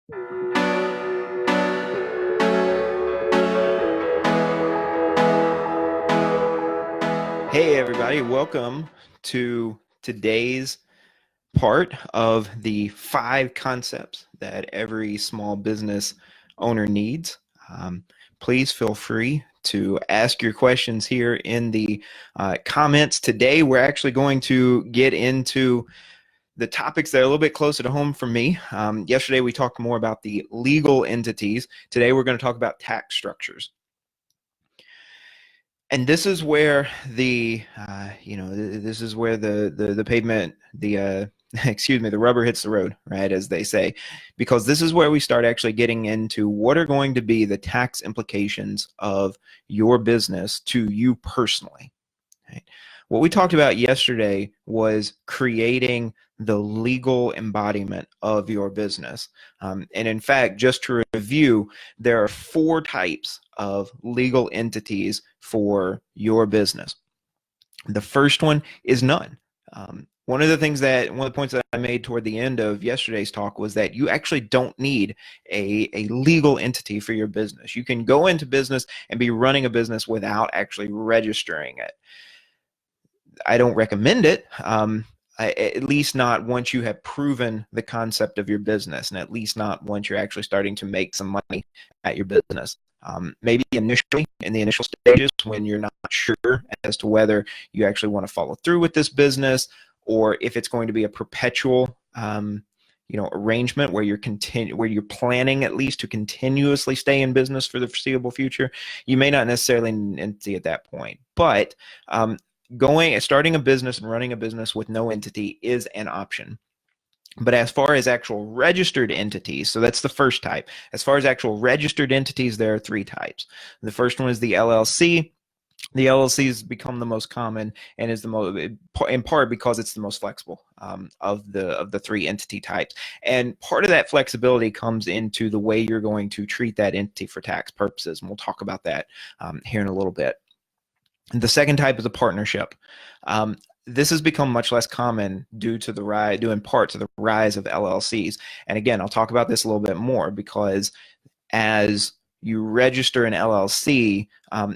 Hey everybody, welcome to today's part of the 5 concepts that every small business owner needs. Please feel free to ask your questions here in the comments. Today we're actually going to get into the topics that are a little bit closer to home for me. Yesterday we talked more about the legal entities. Today we're going to talk about tax structures. And this is where the this is where the pavement, excuse me, the rubber hits the road, right, as they say, because this is where we start actually getting into what are going to be the tax implications of your business to you personally. Right? What we talked about yesterday was creating the legal embodiment of your business. And in fact, just to review, there are 4 types of legal entities for your business. The first one is none. One of the points that I made toward the end of yesterday's talk was that you actually don't need a legal entity for your business. You can go into business and be running a business without actually registering it. I don't recommend it, at least not once you have proven the concept of your business, and at least not once you're actually starting to make some money at your business. Maybe initially, in the initial stages, when you're not sure as to whether you actually want to follow through with this business, or if it's going to be a perpetual arrangement where you're planning at least to continuously stay in business for the foreseeable future. You may not necessarily see at that point, but starting a business and running a business with no entity is an option. But as far as actual registered entities, so that's the first type. As far as actual registered entities, there are 3 types. The first one is the LLC. The LLC has become the most common and is the most, in part because it's the most flexible of the 3 entity types. And part of that flexibility comes into the way you're going to treat that entity for tax purposes. And we'll talk about that here in a little bit. The second type is a partnership. This has become much less common due in part to the rise of LLCs. And again, I'll talk about this a little bit more, because as you register an LLC,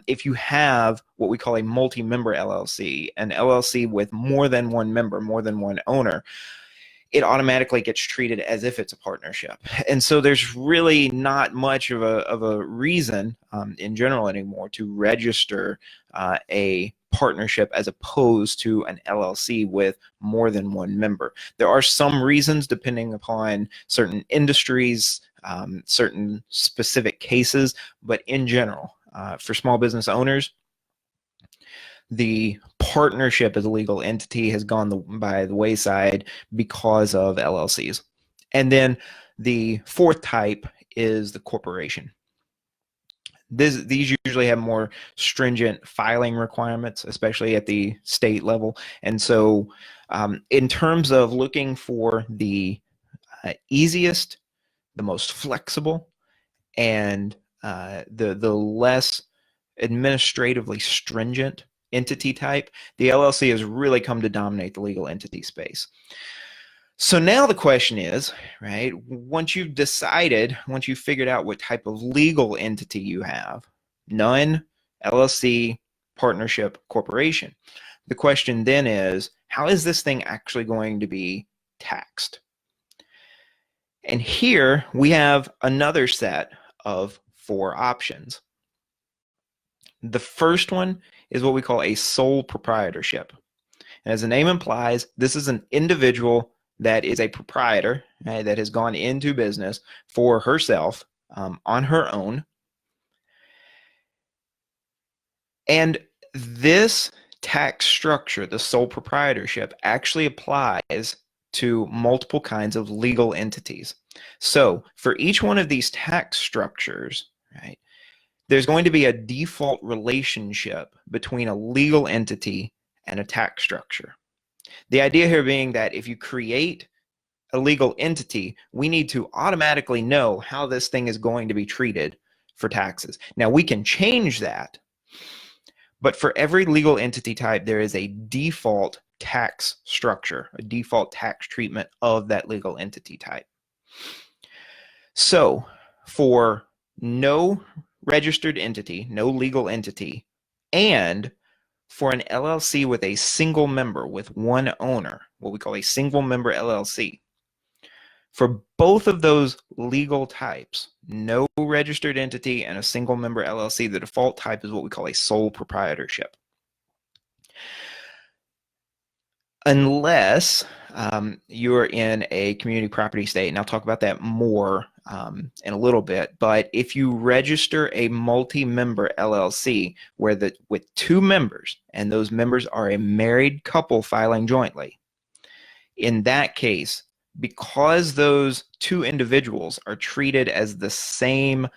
if you have what we call a multi-member LLC, an LLC with more than one member, more than one owner, it automatically gets treated as if it's a partnership. And so there's really not much of a reason in general anymore to register a partnership as opposed to an LLC with more than one member. There are some reasons depending upon certain industries, certain specific cases, but in general, for small business owners, the partnership as a legal entity has gone by the wayside because of LLCs. And then the 4th type is the corporation. These usually have more stringent filing requirements, especially at the state level. And so in terms of looking for the easiest, the most flexible, and the less administratively stringent entity type, the LLC has really come to dominate the legal entity space. So now the question is, right, once you've figured out what type of legal entity you have, none, LLC, partnership, corporation, the question then is, how is this thing actually going to be taxed? And here we have another set of 4 options. The first one is what we call a sole proprietorship. And as the name implies, this is an individual that is a proprietor, right, that has gone into business for herself on her own. And this tax structure, the sole proprietorship, actually applies to multiple kinds of legal entities. So for each one of these tax structures, right, there's going to be a default relationship between a legal entity and a tax structure. The idea here being that if you create a legal entity, we need to automatically know how this thing is going to be treated for taxes. Now, we can change that, but for every legal entity type, there is a default tax structure, a default tax treatment of that legal entity type. So for no registered entity, no legal entity, and for an LLC with a single member, with one owner, what we call a single member LLC, for both of those legal types, no registered entity and a single member LLC, the default type is what we call a sole proprietorship. Unless you're in a community property state, and I'll talk about that more in a little bit, but if you register a multi-member LLC with two members, and those members are a married couple filing jointly, in that case, because those two individuals are treated as the same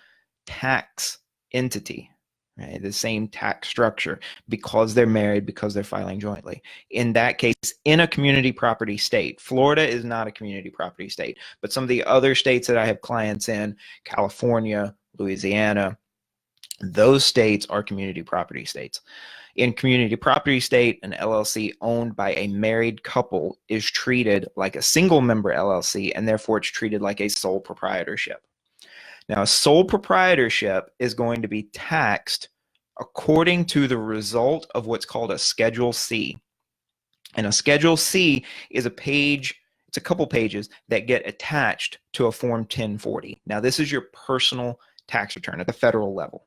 tax entity, right, the same tax structure, because they're married, because they're filing jointly, in that case, in a community property state, Florida is not a community property state, but some of the other states that I have clients in, California, Louisiana, those states are community property states. In community property state, an LLC owned by a married couple is treated like a single member LLC, and therefore it's treated like a sole proprietorship. Now, a sole proprietorship is going to be taxed according to the result of what's called a Schedule C. And a Schedule C is a page, it's a couple pages that get attached to a Form 1040. Now, this is your personal tax return at the federal level.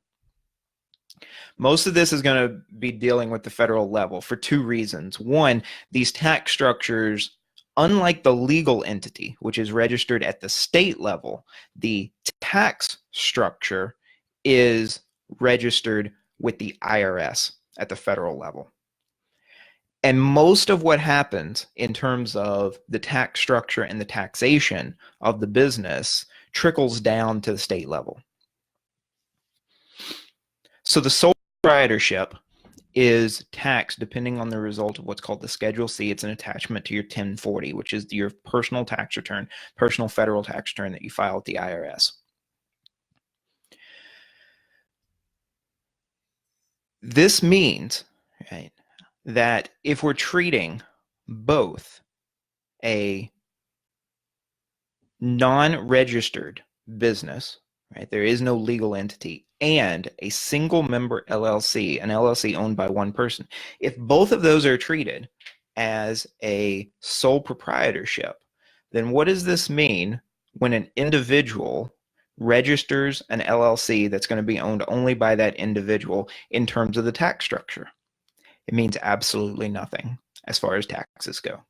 Most of this is going to be dealing with the federal level for two reasons. One, these tax structures, unlike the legal entity, which is registered at the state level, the tax structure is registered with the IRS at the federal level. And most of what happens in terms of the tax structure and the taxation of the business trickles down to the state level. So the sole proprietorship is taxed depending on the result of what's called the Schedule C. It's an attachment to your 1040, which is your personal tax return, personal federal tax return that you file with the IRS. This means, right, that if we're treating both a non-registered business, right, there is no legal entity, and a single member LLC, an LLC owned by one person, if both of those are treated as a sole proprietorship, then what does this mean when an individual registers an LLC that's going to be owned only by that individual in terms of the tax structure? It means absolutely nothing as far as taxes go.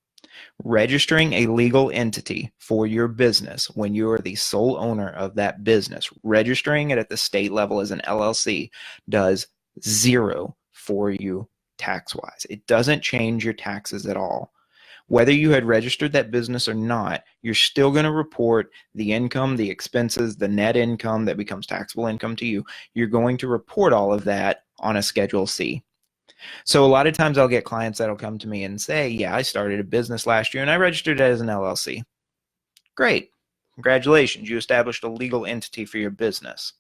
Registering a legal entity for your business when you are the sole owner of that business, registering it at the state level as an LLC, does zero for you tax-wise. It doesn't change your taxes at all. Whether you had registered that business or not, you're still going to report the income, the expenses, the net income that becomes taxable income to you. You're going to report all of that on a Schedule C. So a lot of times I'll get clients that'll come to me and say, yeah, I started a business last year and I registered it as an LLC. Great. Congratulations. You established a legal entity for your business.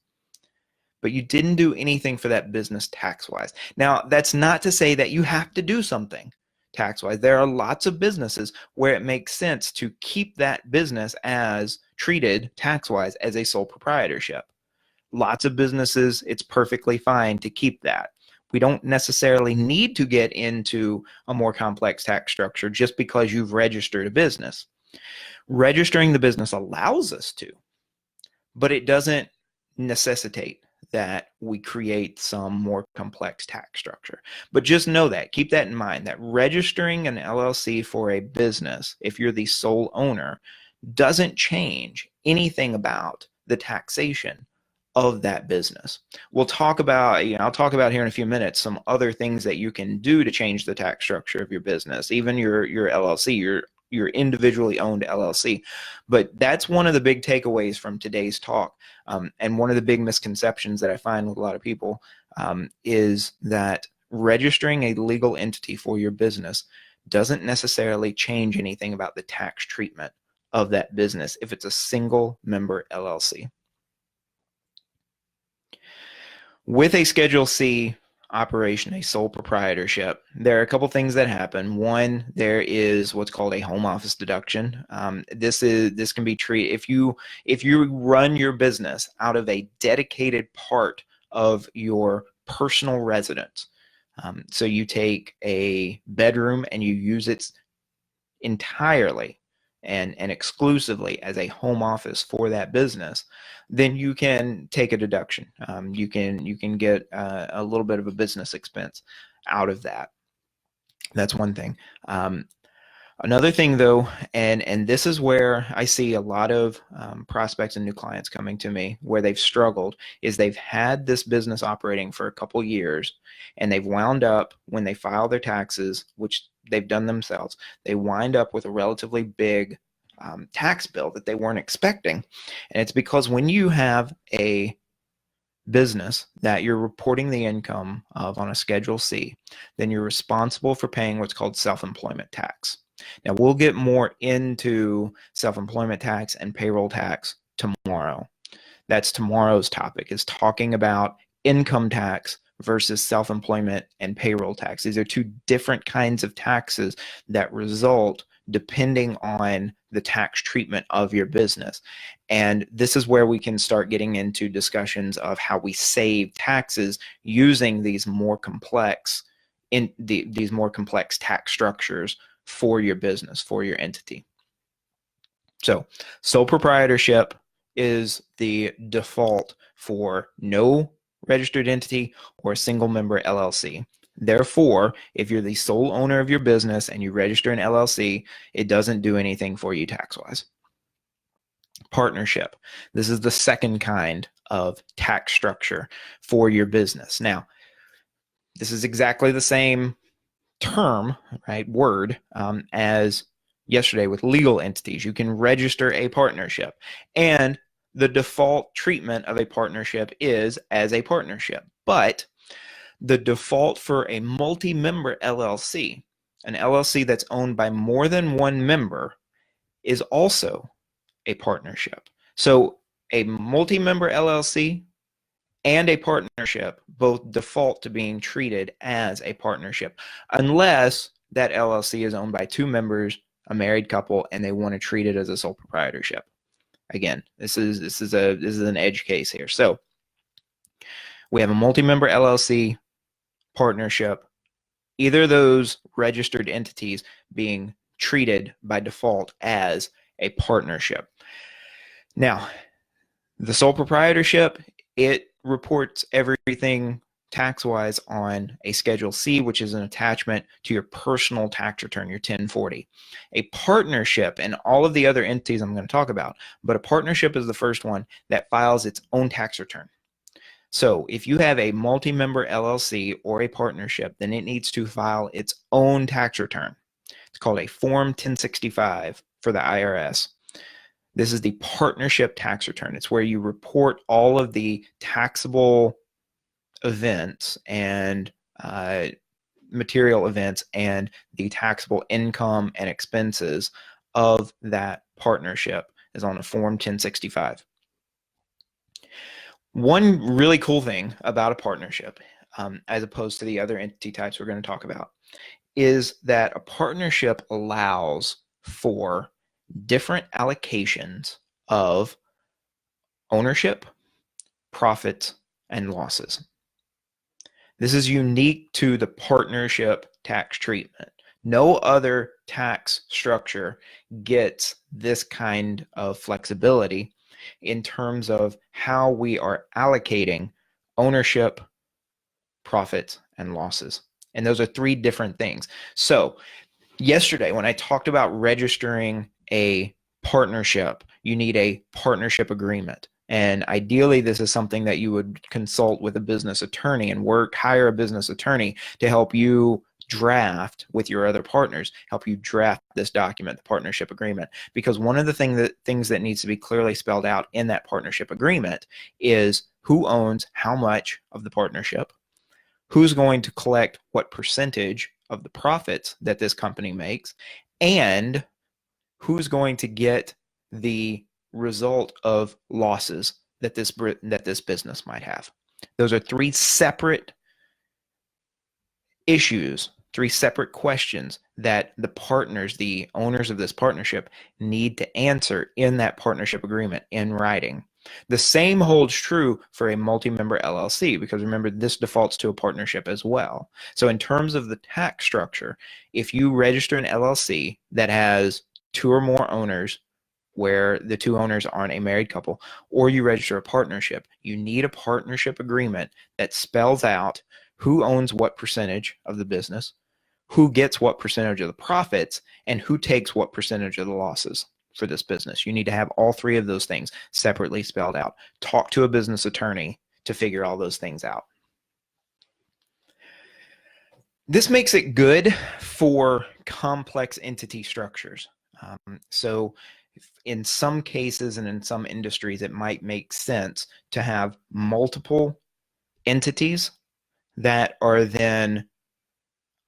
But you didn't do anything for that business tax-wise. Now, that's not to say that you have to do something tax-wise. There are lots of businesses where it makes sense to keep that business as treated tax-wise as a sole proprietorship. Lots of businesses, it's perfectly fine to keep that. We don't necessarily need to get into a more complex tax structure just because you've registered a business. Registering the business allows us to, but it doesn't necessitate that we create some more complex tax structure. But just know that, keep that in mind, that registering an LLC for a business, if you're the sole owner, doesn't change anything about the taxation of that business. We'll talk about, I'll talk about here in a few minutes some other things that you can do to change the tax structure of your business, even your LLC, your individually owned LLC. But that's one of the big takeaways from today's talk. And one of the big misconceptions that I find with a lot of people is that registering a legal entity for your business doesn't necessarily change anything about the tax treatment of that business if it's a single member LLC. With a Schedule C, operation, a sole proprietorship, there are a couple things that happen. One, there is what's called a home office deduction. This can be treated if you run your business out of a dedicated part of your personal residence. So you take a bedroom and you use it entirely and exclusively as a home office for that business, then you can take a deduction. You can get a little bit of a business expense out of that. That's one thing. Another thing, though, and this is where I see a lot of prospects and new clients coming to me where they've struggled, is they've had this business operating for a couple years, and they've wound up, when they file their taxes, which they've done themselves, they wind up with a relatively big tax bill that they weren't expecting. And it's because when you have a business that you're reporting the income of on a Schedule C, then you're responsible for paying what's called self-employment tax. Now, we'll get more into self-employment tax and payroll tax tomorrow. That's tomorrow's topic, is talking about income tax versus self-employment and payroll tax. These are two different kinds of taxes that result depending on the tax treatment of your business. And this is where we can start getting into discussions of how we save taxes using these more complex tax structures for your business, for your entity. So sole proprietorship is the default for no registered entity or single member LLC. Therefore, if you're the sole owner of your business and you register an LLC, it doesn't do anything for you tax-wise. Partnership. This is the second kind of tax structure for your business. Now, this is exactly the same term, right, word, as yesterday with legal entities. You can register a partnership, and the default treatment of a partnership is as a partnership. But the default for a multi-member LLC, an LLC that's owned by more than one member, is also a partnership. So a multi-member LLC and a partnership both default to being treated as a partnership, unless that LLC is owned by two members, a married couple, and they want to treat it as a sole proprietorship. Again, this is an edge case here. So we have a multi-member LLC, partnership, either of those registered entities being treated by default as a partnership. Now, the sole proprietorship, it reports everything tax-wise on a Schedule C, which is an attachment to your personal tax return, your 1040. A partnership, and all of the other entities I'm going to talk about, but a partnership is the first one that files its own tax return. So if you have a multi-member LLC or a partnership, then it needs to file its own tax return. It's called a Form 1065 for the IRS. This is the partnership tax return. It's where you report all of the taxable events and material events and the taxable income and expenses of that partnership is on a Form 1065. One really cool thing about a partnership, as opposed to the other entity types we're going to talk about, is that a partnership allows for different allocations of ownership, profits, and losses. This is unique to the partnership tax treatment. No other tax structure gets this kind of flexibility in terms of how we are allocating ownership, profits, and losses. And those are three different things. So yesterday, when I talked about registering a partnership, you need a partnership agreement. And ideally, this is something that you would consult with a business attorney and hire a business attorney to help you draft with your other partners, help you draft this document, the partnership agreement. Because one of the things that needs to be clearly spelled out in that partnership agreement is who owns how much of the partnership, who's going to collect what percentage of the profits that this company makes, and who's going to get the result of losses that this business might have. Those are three separate issues, 3 separate questions that the partners, the owners of this partnership, need to answer in that partnership agreement in writing. The same holds true for a multi-member LLC, because remember, this defaults to a partnership as well. So in terms of the tax structure, if you register an LLC that has 2 or more owners, where the 2 owners aren't a married couple, or you register a partnership, you need a partnership agreement that spells out who owns what percentage of the business, who gets what percentage of the profits, and who takes what percentage of the losses for this business. You need to have all 3 of those things separately spelled out. Talk to a business attorney to figure all those things out. This makes it good for complex entity structures. So in some cases and in some industries, it might make sense to have multiple entities that are then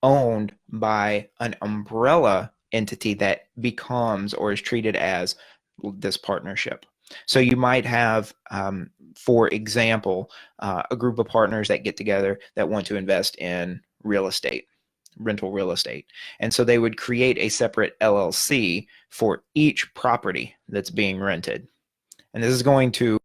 owned by an umbrella entity that becomes or is treated as this partnership. So you might have, for example, a group of partners that get together that want to invest in real estate, rental real estate. And so they would create a separate LLC for each property that's being rented. And this is going to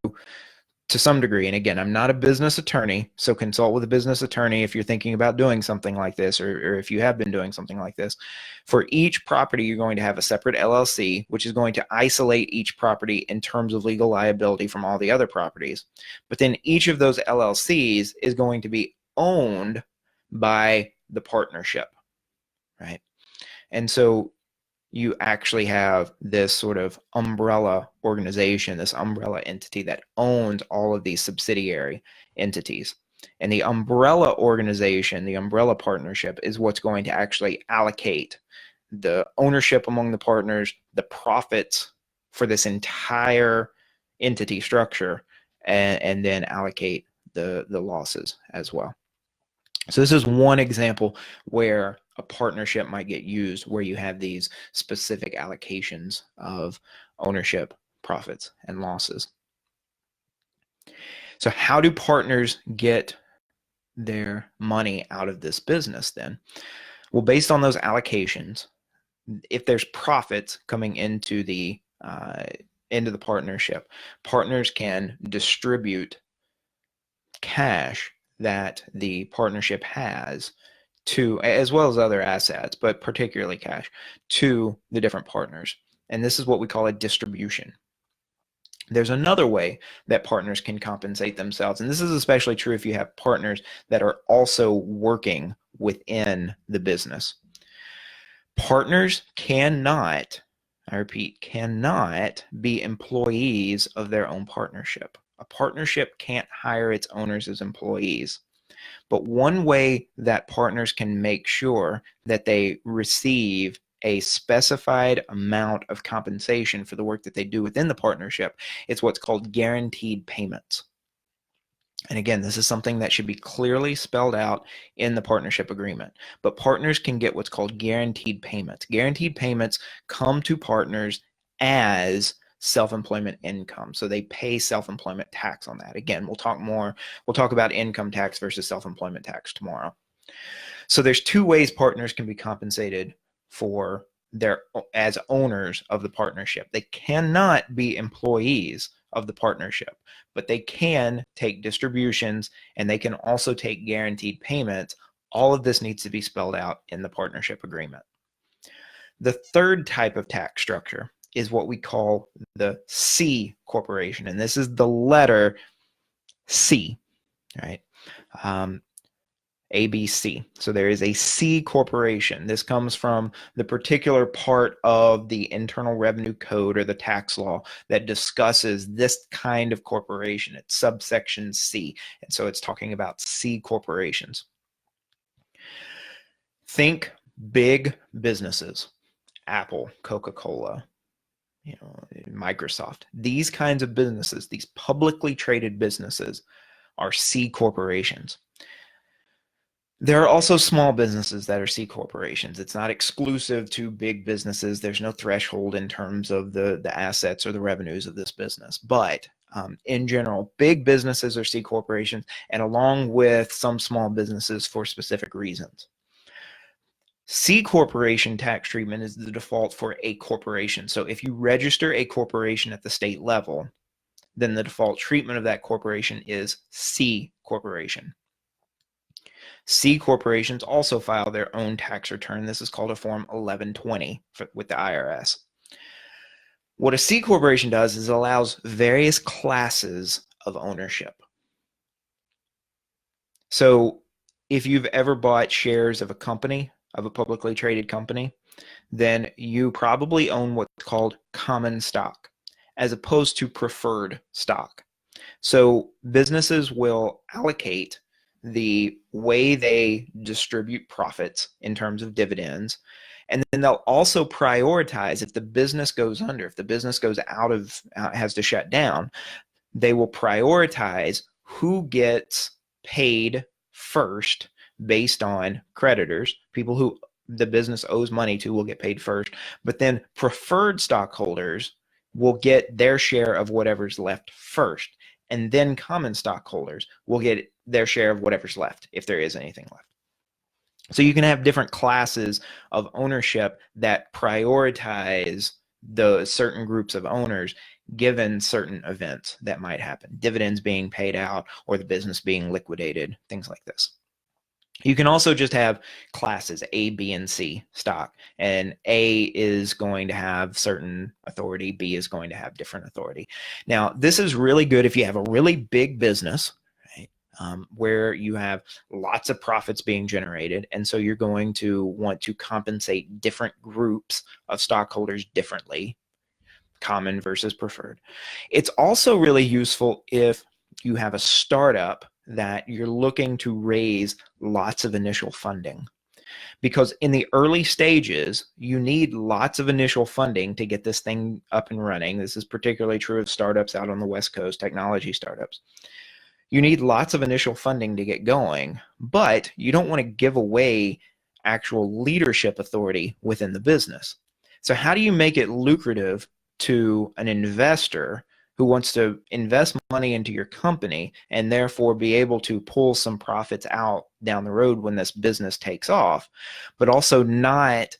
some degree, and again, I'm not a business attorney, so consult with a business attorney if you're thinking about doing something like this, or if you have been doing something like this. For each property, you're going to have a separate LLC, which is going to isolate each property in terms of legal liability from all the other properties. But then each of those LLCs is going to be owned by the partnership, right? And so you actually have this sort of umbrella organization, this umbrella entity that owns all of these subsidiary entities. And the umbrella organization, the umbrella partnership, is what's going to actually allocate the ownership among the partners, the profits for this entire entity structure, and then allocate the losses as well. So this is one example where a partnership might get used, where you have these specific allocations of ownership, profits, and losses. So how do partners get their money out of this business then? Well, based on those allocations, if there's profits coming into the partnership, partners can distribute cash that the partnership has to, as well as other assets, but particularly cash, to the different partners. And this is what we call a distribution. There's another way that partners can compensate themselves, and this is especially true if you have partners that are also working within the business. Partners cannot, I repeat, cannot be employees of their own partnership. A partnership can't hire its owners as employees. But one way that partners can make sure that they receive a specified amount of compensation for the work that they do within the partnership is what's called guaranteed payments. And again, this is something that should be clearly spelled out in the partnership agreement. But partners can get what's called guaranteed payments. Guaranteed payments come to partners as self-employment income. So they pay self-employment tax on that. Again, we'll talk about income tax versus self-employment tax tomorrow. So there's 2 ways partners can be compensated for as owners of the partnership. They cannot be employees of the partnership, but they can take distributions, and they can also take guaranteed payments. All of this needs to be spelled out in the partnership agreement. The third type of tax structure is what we call the C corporation, and this is the letter C, right? ABC. So there is a C corporation. This comes from the particular part of the Internal Revenue Code or the tax law that discusses this kind of corporation. It's subsection C. And so it's talking about C corporations. Think big businesses, Apple, Coca-Cola, Microsoft. These kinds of businesses, these publicly traded businesses, are C corporations. There are also small businesses that are C corporations. It's not exclusive to big businesses. There's no threshold in terms of the assets or the revenues of this business. But in general, big businesses are C corporations, and along with some small businesses for specific reasons. C corporation tax treatment is the default for a corporation. So if you register a corporation at the state level, then the default treatment of that corporation is C corporation. C corporations also file their own tax return. This is called a Form 1120 with the IRS. What a C corporation does is it allows various classes of ownership. So if you've ever bought shares of a company, of a publicly traded company, then you probably own what's called common stock as opposed to preferred stock. So businesses will allocate the way they distribute profits in terms of dividends, and then they'll also prioritize if the business goes under, if the business goes out of, has to shut down, they will prioritize who gets paid first based on creditors. People who the business owes money to will get paid first, but then preferred stockholders will get their share of whatever's left first, and then common stockholders will get their share of whatever's left, if there is anything left. So you can have different classes of ownership that prioritize the certain groups of owners given certain events that might happen, dividends being paid out or the business being liquidated, things like this. You can also just have classes A, B, and C stock, and A is going to have certain authority, B is going to have different authority. Now, this is really good if you have a really big business, right, where you have lots of profits being generated, and so you're going to want to compensate different groups of stockholders differently, common versus preferred. It's also really useful if you have a startup that you're looking to raise lots of initial funding. Because in the early stages, you need lots of initial funding to get this thing up and running. This is particularly true of startups out on the West Coast, technology startups. You need lots of initial funding to get going, but you don't want to give away actual leadership authority within the business. So how do you make it lucrative to an investor who wants to invest money into your company and therefore be able to pull some profits out down the road when this business takes off, but also not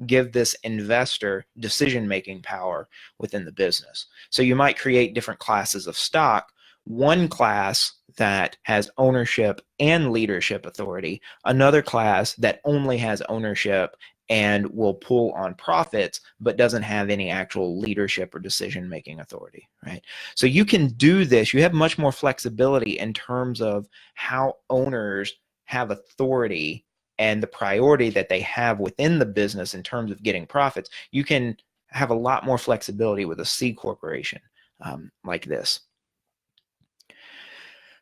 give this investor decision-making power within the business? So you might create different classes of stock, one class that has ownership and leadership authority, another class that only has ownership and will pull on profits, but doesn't have any actual leadership or decision-making authority, right? So you can do this. You have much more flexibility in terms of how owners have authority and the priority that they have within the business in terms of getting profits. You can have a lot more flexibility with a C corporation like this.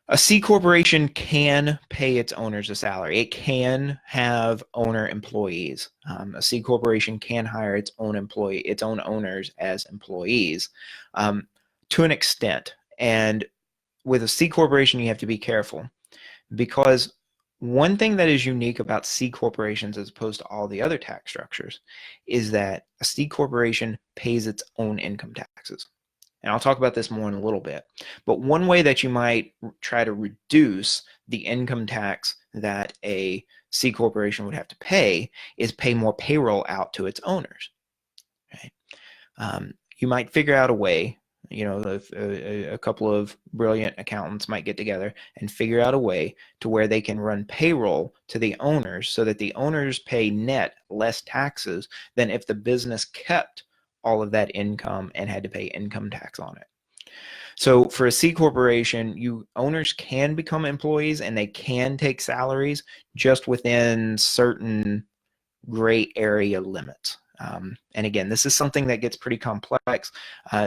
A C corporation can pay its owners a salary. It can have owner employees. A C corporation can hire its own owners as employees to an extent. And with a C corporation, you have to be careful, because one thing that is unique about C corporations as opposed to all the other tax structures is that a C corporation pays its own income taxes. And I'll talk about this more in a little bit. But one way that you might try to reduce the income tax that a C corporation would have to pay is pay more payroll out to its owners. Right? You might figure out a way, a couple of brilliant accountants might get together and figure out a way to where they can run payroll to the owners so that the owners pay net less taxes than if the business kept all of that income and had to pay income tax on it. So for a C corporation, owners can become employees and they can take salaries just within certain gray area limits. And again, this is something that gets pretty complex,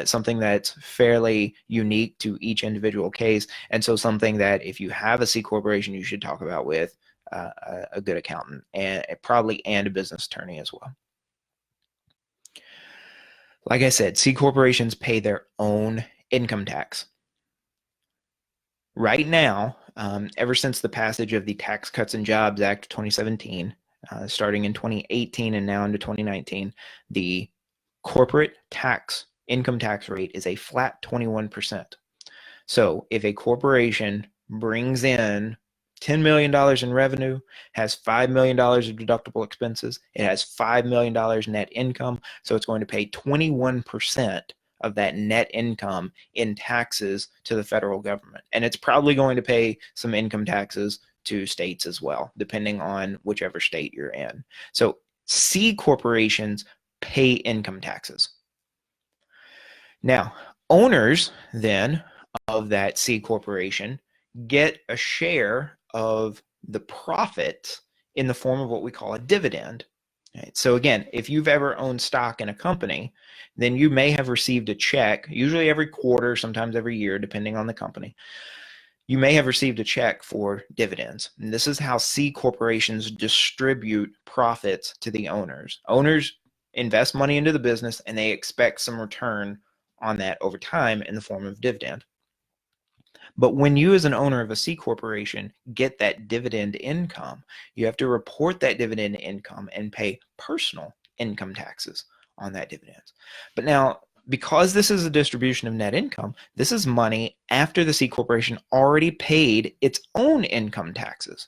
something that's fairly unique to each individual case, and so something that if you have a C corporation, you should talk about with a good accountant and probably a business attorney as well. Like I said, C corporations pay their own income tax. Right now, ever since the passage of the Tax Cuts and Jobs Act of 2017, starting in 2018 and now into 2019, the corporate income tax rate is a flat 21%. So if a corporation brings in $10 million in revenue, has $5 million of deductible expenses, it has $5 million net income, so it's going to pay 21% of that net income in taxes to the federal government. And it's probably going to pay some income taxes to states as well, depending on whichever state you're in. So C corporations pay income taxes. Now, owners then of that C corporation get a share of the profits in the form of what we call a dividend. Right? So again, if you've ever owned stock in a company, then you may have received a check, usually every quarter, sometimes every year, depending on the company. You may have received a check for dividends. And this is how C corporations distribute profits to the owners. Owners invest money into the business and they expect some return on that over time in the form of dividend. But when you as an owner of a C corporation get that dividend income, you have to report that dividend income and pay personal income taxes on that dividend. But now, because this is a distribution of net income, this is money after the C corporation already paid its own income taxes.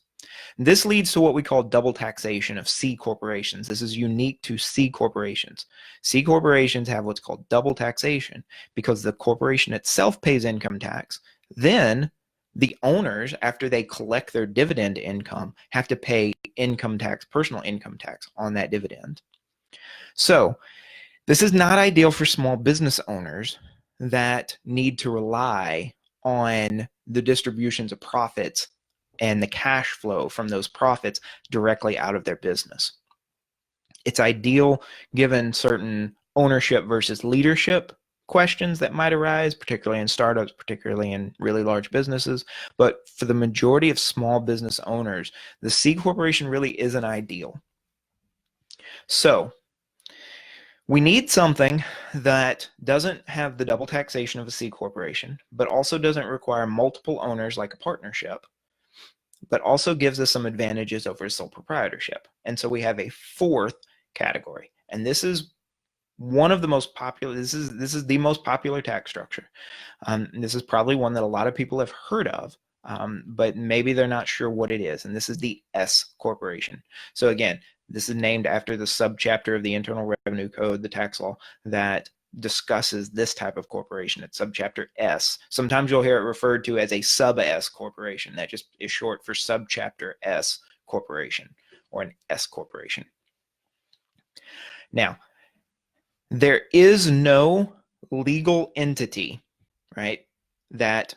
This leads to what we call double taxation of C corporations. This is unique to C corporations. C corporations have what's called double taxation because the corporation itself pays income tax. Then the owners, after they collect their dividend income, have to pay income tax, personal income tax on that dividend. So this is not ideal for small business owners that need to rely on the distributions of profits and the cash flow from those profits directly out of their business. It's ideal given certain ownership versus leadership questions that might arise, particularly in startups, particularly in really large businesses. But for the majority of small business owners, the C corporation really isn't ideal. So we need something that doesn't have the double taxation of a C corporation, but also doesn't require multiple owners like a partnership, but also gives us some advantages over sole proprietorship. And so we have a fourth category, and this is one of the most popular. This is the most popular tax structure. This is probably one that a lot of people have heard of, but maybe they're not sure what it is. And this is the S corporation. So again, this is named after the subchapter of the Internal Revenue Code, the tax law, that discusses this type of corporation. It's subchapter S. Sometimes you'll hear it referred to as a sub-S corporation. That just is short for subchapter S corporation or an S corporation. Now, there is no legal entity, right, that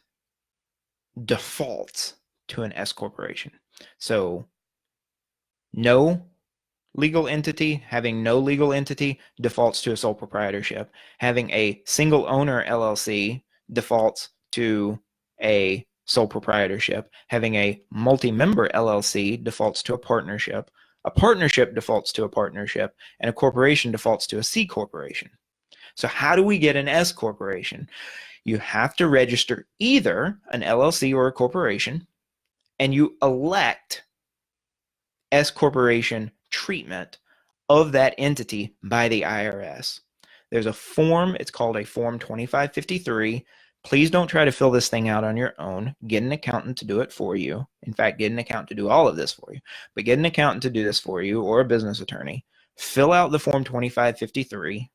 defaults to an S corporation. So no legal entity, having no legal entity defaults to a sole proprietorship. Having a single owner LLC defaults to a sole proprietorship. Having a multi-member LLC defaults to a partnership. A partnership defaults to a partnership, and a corporation defaults to a C corporation. So how do we get an S corporation? You have to register either an LLC or a corporation, and you elect S corporation treatment of that entity by the IRS. There's a form, it's called a Form 2553. Please don't try to fill this thing out on your own. Get an accountant to do it for you. In fact, get an accountant to do all of this for you. But get an accountant to do this for you, or a business attorney. Fill out the Form 2553.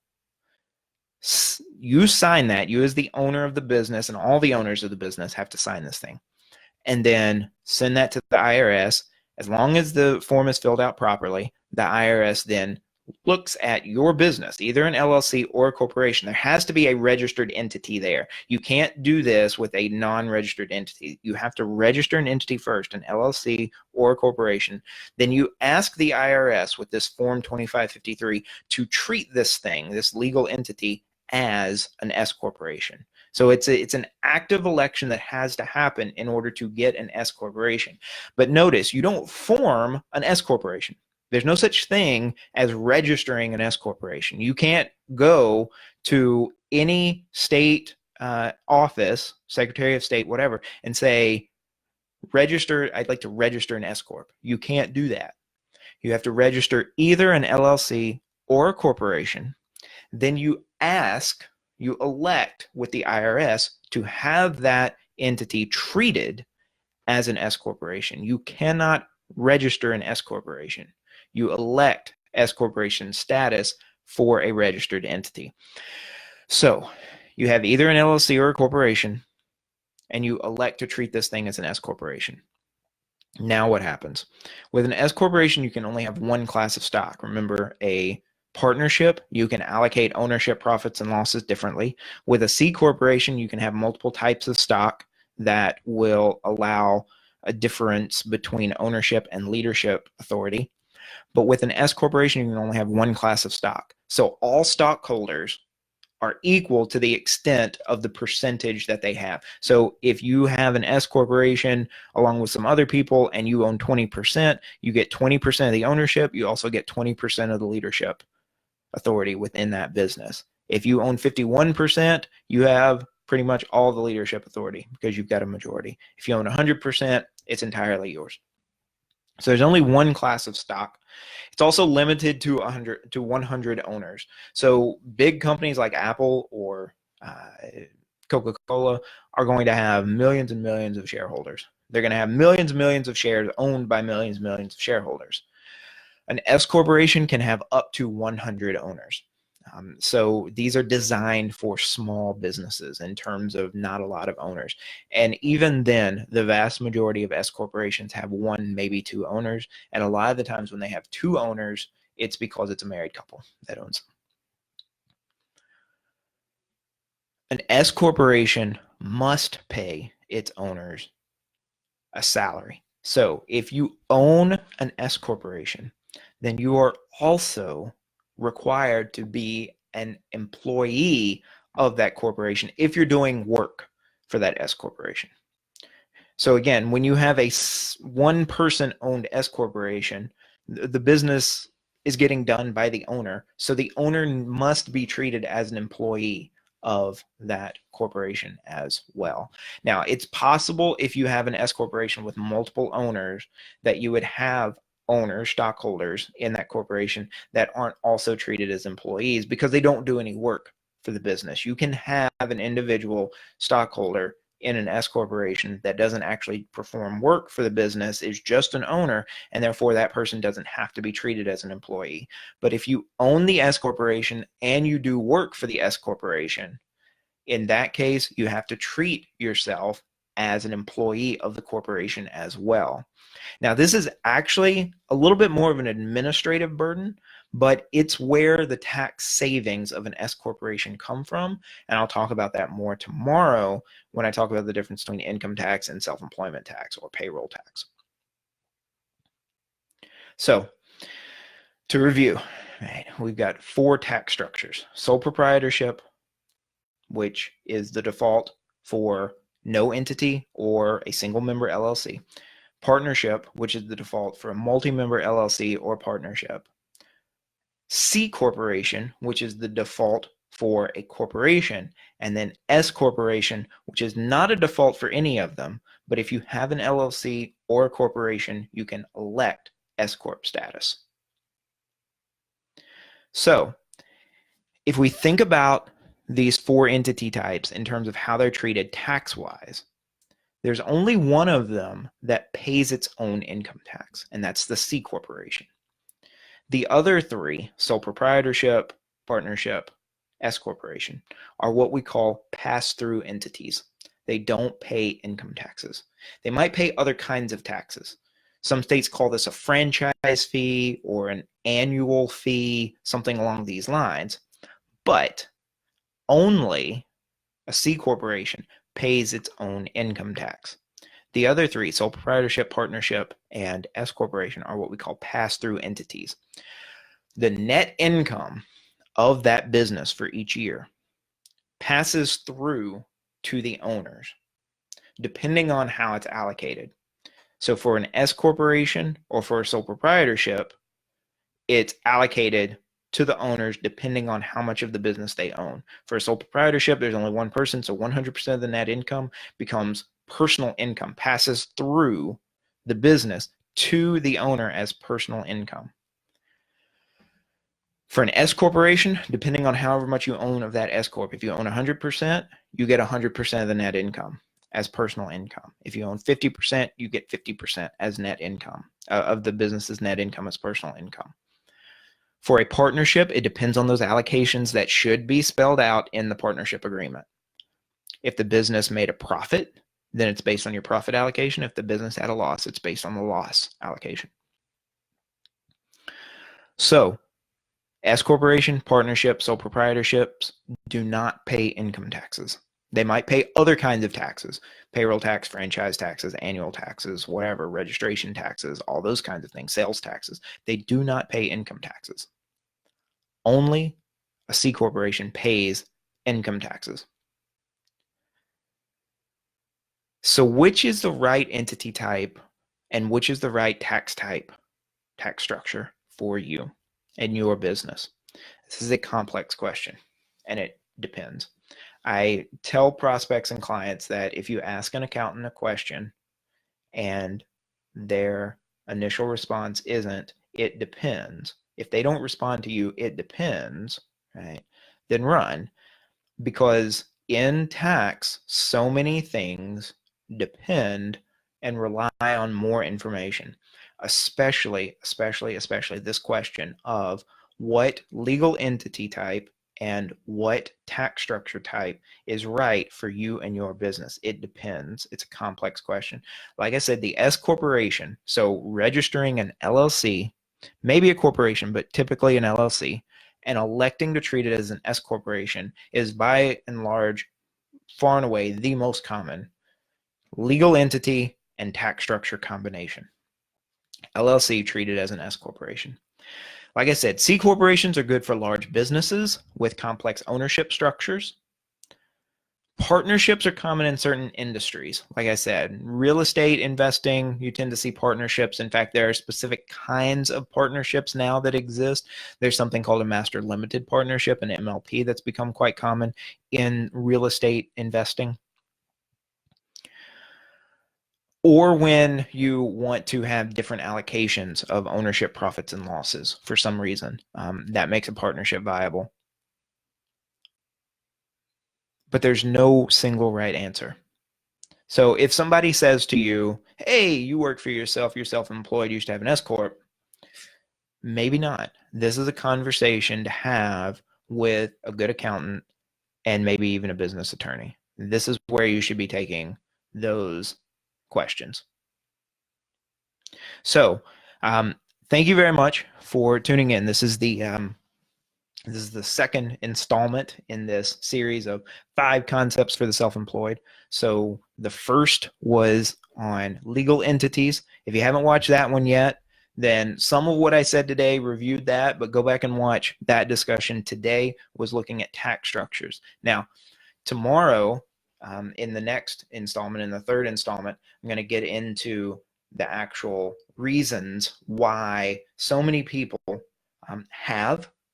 You sign that. You as the owner of the business, and all the owners of the business have to sign this thing. And then send that to the IRS. As long as the form is filled out properly, the IRS then looks at your business, either an LLC or a corporation. There has to be a registered entity there. You can't do this with a non-registered entity. You have to register an entity first, an LLC or a corporation. Then you ask the IRS with this Form 2553 to treat this thing, this legal entity, as an S corporation. So it's an active election that has to happen in order to get an S corporation. But notice, you don't form an S corporation. There's no such thing as registering an S corporation. You can't go to any state office, Secretary of State, whatever, and say, I'd like to register an S corp. You can't do that. You have to register either an LLC or a corporation. Then you elect with the IRS to have that entity treated as an S corporation. You cannot register an S corporation. You elect S corporation status for a registered entity. So you have either an LLC or a corporation, and you elect to treat this thing as an S corporation. Now what happens? With an S corporation, you can only have one class of stock. Remember, a partnership, you can allocate ownership, profits, and losses differently. With a C corporation, you can have multiple types of stock that will allow a difference between ownership and leadership authority. But with an S corporation, you can only have one class of stock. So all stockholders are equal to the extent of the percentage that they have. So if you have an S corporation along with some other people and you own 20%, you get 20% of the ownership. You also get 20% of the leadership authority within that business. If you own 51%, you have pretty much all the leadership authority because you've got a majority. If you own 100%, it's entirely yours. So there's only one class of stock. It's also limited to 100 owners. So big companies like Apple or Coca-Cola are going to have millions and millions of shareholders. They're going to have millions and millions of shares owned by millions and millions of shareholders. An S corporation can have up to 100 owners. So these are designed for small businesses in terms of not a lot of owners. And even then, the vast majority of S corporations have one, maybe two owners. And a lot of the times when they have two owners, it's because it's a married couple that owns them. An S corporation must pay its owners a salary. So if you own an S corporation, then you are also required to be an employee of that corporation if you're doing work for that S corporation. So again, when you have a one person owned S corporation, the business is getting done by the owner. So the owner must be treated as an employee of that corporation as well. Now, it's possible if you have an S corporation with multiple owners that you would have owners, stockholders in that corporation that aren't also treated as employees because they don't do any work for the business. You can have an individual stockholder in an S corporation that doesn't actually perform work for the business, is just an owner, and therefore that person doesn't have to be treated as an employee. But if you own the S corporation and you do work for the S corporation, in that case, you have to treat yourself as an employee of the corporation as well. Now, this is actually a little bit more of an administrative burden, but it's where the tax savings of an S corporation come from. And I'll talk about that more tomorrow when I talk about the difference between income tax and self-employment tax or payroll tax. So to review, right, we've got 4 tax structures: sole proprietorship, which is the default for no entity or a single member LLC; partnership, which is the default for a multi-member LLC or partnership; C corporation, which is the default for a corporation; and then S corporation, which is not a default for any of them, but if you have an LLC or a corporation, you can elect S corp status. So if we think about these 4 entity types in terms of how they're treated tax-wise, there's only one of them that pays its own income tax, and that's the C corporation. The other 3, sole proprietorship, partnership, S corporation, are what we call pass-through entities. They don't pay income taxes. They might pay other kinds of taxes. Some states call this a franchise fee or an annual fee, something along these lines, but only a C corporation pays its own income tax. The other 3, sole proprietorship, partnership, and S corporation, are what we call pass-through entities. The net income of that business for each year passes through to the owners, depending on how it's allocated. So for an S corporation or for a sole proprietorship, it's allocated to the owners depending on how much of the business they own. For a sole proprietorship, there's only one person, so 100% of the net income becomes personal income, passes through the business to the owner as personal income. For an S corporation, depending on however much you own of that S corp, if you own 100%, you get 100% of the net income. as personal income. If you own 50%, you get 50% as net income of the business's net income as personal income. For a partnership, it depends on those allocations that should be spelled out in the partnership agreement. If the business made a profit, then it's based on your profit allocation. If the business had a loss, it's based on the loss allocation. So, S corporation, partnership, sole proprietorships do not pay income taxes. They might pay other kinds of taxes, payroll tax, franchise taxes, annual taxes, whatever, registration taxes, all those kinds of things, sales taxes. They do not pay income taxes. Only a C corporation pays income taxes. So which is the right entity type and which is the right tax type, tax structure for you and your business? This is a complex question, and it depends. I tell prospects and clients that if you ask an accountant a question and their initial response isn't, it depends. If they don't respond to you, it depends, right? Then run, because in tax, so many things depend and rely on more information, especially this question of what legal entity type and what tax structure type is right for you and your business. It depends. It's a complex question. Like I said, the S corporation, so registering an LLC, maybe a corporation, but typically an LLC, and electing to treat it as an S corporation is by and large, far and away, the most common legal entity and tax structure combination. LLC treated as an S corporation. Like I said, C corporations are good for large businesses with complex ownership structures. Partnerships are common in certain industries. Like I said, real estate investing, you tend to see partnerships. In fact, there are specific kinds of partnerships now that exist. There's something called a master limited partnership, an MLP, that's become quite common in real estate investing. Or when you want to have different allocations of ownership, profits, and losses for some reason, that makes a partnership viable. But there's no single right answer. So if somebody says to you, hey, you work for yourself, you're self-employed, you should have an S corp, maybe not. This is a conversation to have with a good accountant and maybe even a business attorney. This is where you should be taking those questions. So thank you very much for tuning in. This is the second installment in this series of 5 concepts for the self-employed. So the first was on legal entities. If you haven't watched that one yet, then some of what I said today reviewed that, but go back and watch that discussion. Today was looking at tax structures. Now, tomorrow, in the next installment, in the third installment, I'm going to get into the actual reasons why so many people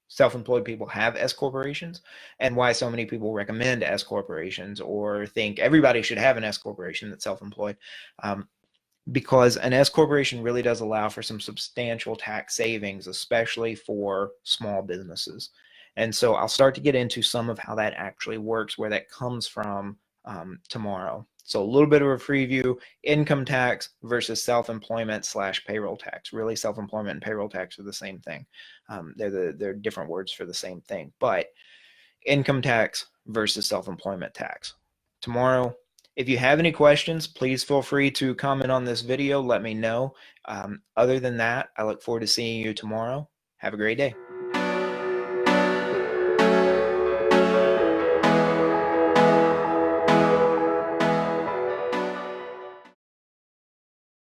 self-employed people have S corporations, and why so many people recommend S corporations or think everybody should have an S corporation that's self-employed, because an S corporation really does allow for some substantial tax savings, especially for small businesses. And so I'll start to get into some of how that actually works, where that comes from tomorrow. So a little bit of a preview: income tax versus self-employment / payroll tax. Really, self-employment and payroll tax are the same thing. They're different words for the same thing, but income tax versus self-employment tax. Tomorrow, if you have any questions, please feel free to comment on this video. Let me know. Other than that, I look forward to seeing you tomorrow. Have a great day.